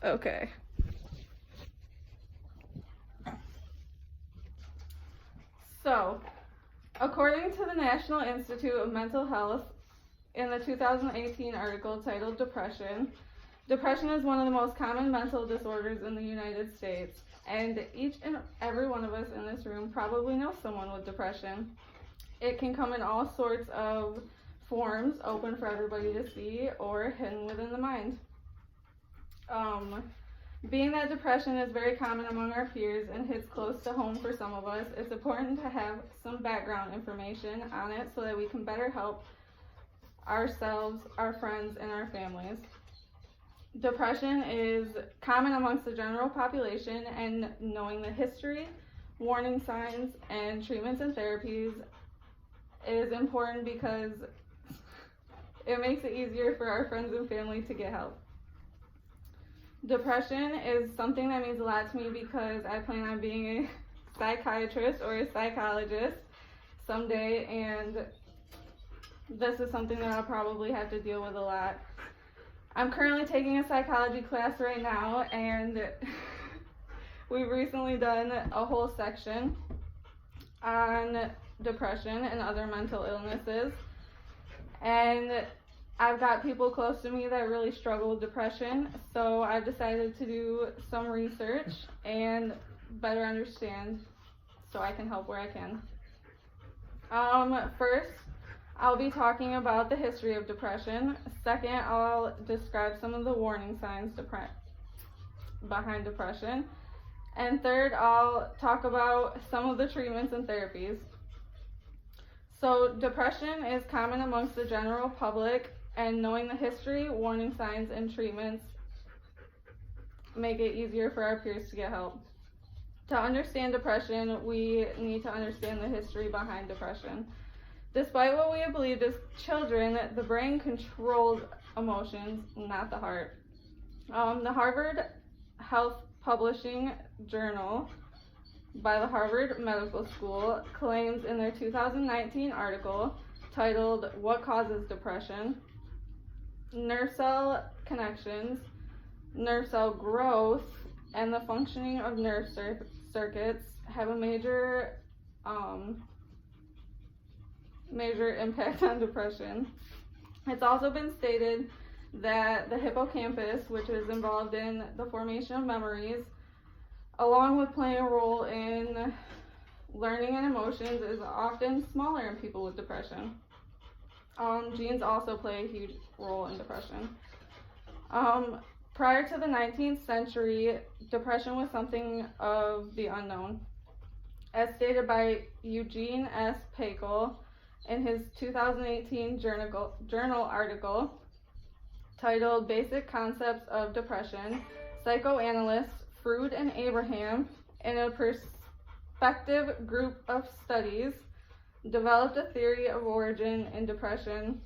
Okay. So, according to the National Institute of Mental Health, in the 2018 article titled Depression, depression is one of the most common mental disorders in the United States, and each and every one of us in this room probably knows someone with depression. It can come in all sorts of forms, open for everybody to see, or hidden within the mind. Being that depression is very common among our peers and hits close to home for some of us, it's important to have some background information on it so that we can better help ourselves, our friends, and our families. Depression is common amongst the general population, and knowing the history, warning signs, and treatments and therapies is important because it makes it easier for our friends and family to get help. Depression is something that means a lot to me because I plan on being a psychiatrist or a psychologist someday, and this is something that I'll probably have to deal with a lot. I'm currently taking a psychology class right now, and we've recently done a whole section on depression and other mental illnesses, and I've got people close to me that really struggle with depression, so I've decided to do some research and better understand so I can help where I can. First, I'll be talking about the history of depression. Second, I'll describe some of the warning signs behind depression. And third, I'll talk about some of the treatments and therapies. So, depression is common amongst the general public, and knowing the history, warning signs, and treatments make it easier for our peers to get help. To understand depression, we need to understand the history behind depression. Despite what we have believed as children, the brain controls emotions, not the heart. The Harvard Health Publishing Journal by the Harvard Medical School claims in their 2019 article titled What Causes Depression? Nerve cell connections, nerve cell growth, and the functioning of nerve circuits have a major impact on depression. It's also been stated that the hippocampus, which is involved in the formation of memories, along with playing a role in learning and emotions, is often smaller in people with depression. Genes also play a huge role in depression. Prior to the 19th century, depression was something of the unknown. As stated by Eugene S. Packel in his 2018 journal article titled Basic Concepts of Depression, psychoanalysts Freud and Abraham, in a prospective group of studies, developed a theory of origin in depression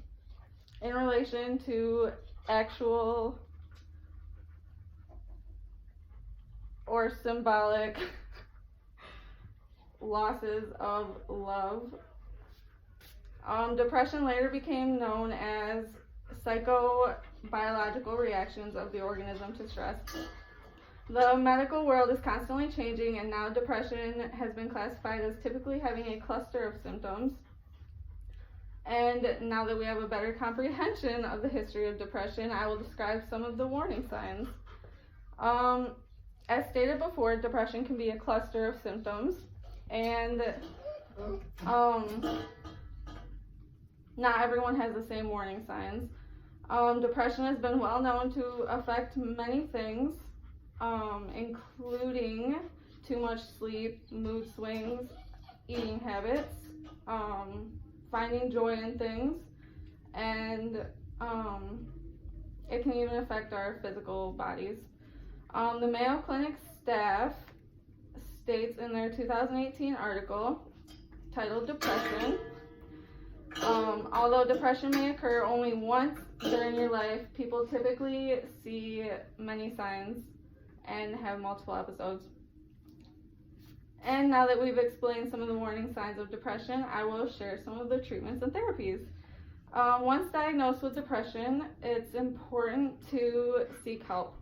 in relation to actual or symbolic losses of love. Depression later became known as psychobiological reactions of the organism to stress. The medical world is constantly changing, and now depression has been classified as typically having a cluster of symptoms. And now that we have a better comprehension of the history of depression, I will describe some of the warning signs. As stated before, depression can be a cluster of symptoms, and not everyone has the same warning signs. Depression has been well known to affect many things, including too much sleep, mood swings, eating habits, finding joy in things, and it can even affect our physical bodies. The Mayo Clinic staff states in their 2018 article titled Depression, although depression may occur only once during your life, people typically see many signs and have multiple episodes. And now that we've explained some of the warning signs of depression, I will share some of the treatments and therapies. Once diagnosed with depression, it's important to seek help.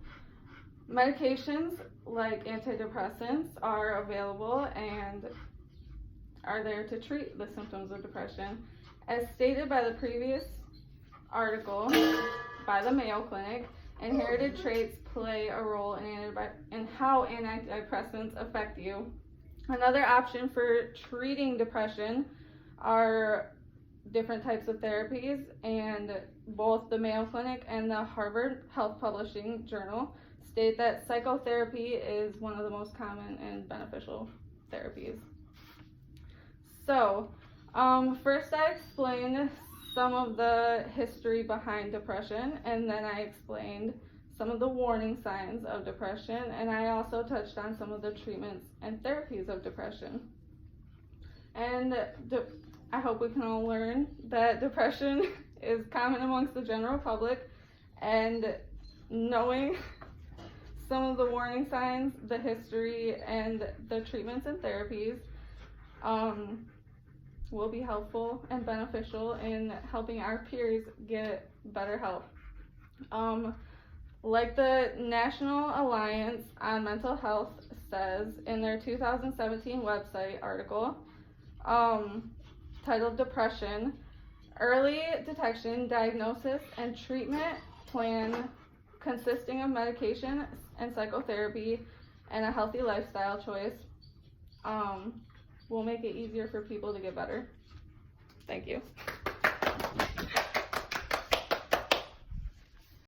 Medications like antidepressants are available and are there to treat the symptoms of depression. As stated by the previous article by the Mayo Clinic, inherited traits play a role in how antidepressants affect you. Another option for treating depression are different types of therapies, and both the Mayo Clinic and the Harvard Health Publishing Journal state that psychotherapy is one of the most common and beneficial therapies. So, first I explained some of the history behind depression, and then I explained some of the warning signs of depression, and I also touched on some of the treatments and therapies of depression. And I hope we can all learn that depression is common amongst the general public, and knowing some of the warning signs, the history, and the treatments and therapies will be helpful and beneficial in helping our peers get better health. Like the National Alliance on Mental Health says in their 2017 website article, titled Depression, Early Detection, Diagnosis, and Treatment Plan consisting of medication and psychotherapy and a healthy lifestyle choice will make it easier for people to get better. Thank you.